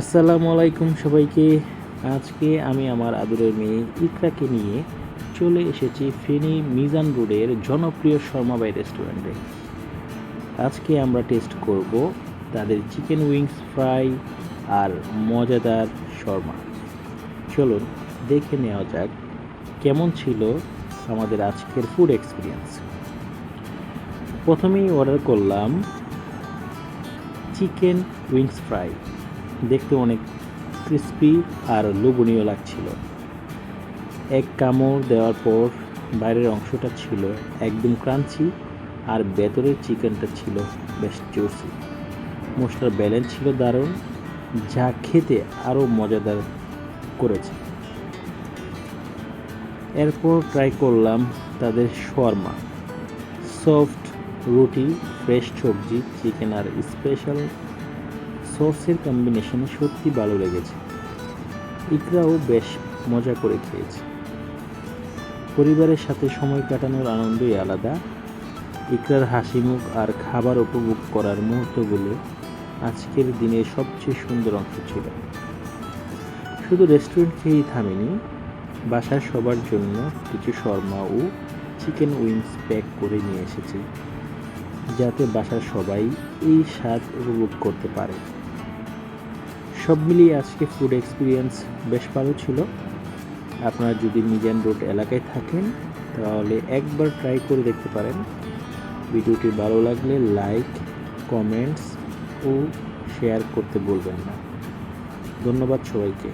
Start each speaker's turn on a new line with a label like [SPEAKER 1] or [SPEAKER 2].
[SPEAKER 1] আসসালামু আলাইকুম সবাইকে। আজকে আমি আমার আদরের মেয়ে ইকরাকে নিয়ে চলে এসেছি ফেনী মিজান রোডের জনপ্রিয় শর্মা বাই রেস্টুরেন্টে। আজকে আমরা টেস্ট করব তাদের চিকেন উইংস ফ্রাই আর মজাদার শর্মা। চলুন দেখে নেওয়া যাক কেমন ছিল আমাদের আজকের ফুড এক্সপিরিয়েন্স। প্রথমেই অর্ডার করলাম চিকেন উইংস ফ্রাই। দেখতে অনেক ক্রিস্পি আর লোভনীয় লাগছিল। এক কামড় দেওয়ার পর বাইরের অংশটা ছিল একদম ক্রাঞ্চি আর ভেতরের চিকেনটা ছিল বেশ জুসি। মশলার ব্যালেন্স ছিল দারুণ, যা খেতে আরও মজাদার করেছে। এরপর ট্রাই করলাম তাদের শর্মা। সফট রুটি, ফ্রেশ সবজি, চিকেন আর স্পেশাল সসের কম্বিনেশনে সত্যি ভালো লেগেছে। ইকরাও বেশ মজা করে খেয়েছে। পরিবারের সাথে সময় কাটানোর আনন্দই আলাদা। ইকরার হাসি মুখ আর খাবার উপভোগ করার মুহূর্তগুলো আজকের দিনের সবচেয়ে সুন্দর অংশ ছিল। শুধু রেস্টুরেন্ট খেয়েই থামিনি, বাসার সবার জন্য কিছু শর্মা ও চিকেন উইংস প্যাক করে নিয়ে এসেছি, যাতে বাসার সবাই এই স্বাদ উপভোগ করতে পারে। সব মিলিয়ে আজকে ফুড এক্সপিরিয়েন্স বেশ ভালো ছিল। আপনারা যদি মিজান রোড এলাকায় থাকেন তাহলে একবার ট্রাই করে দেখতে পারেন। ভিডিওটি ভালো লাগলে লাইক, কমেন্টস ও শেয়ার করতে বলবেন না। ধন্যবাদ সবাইকে।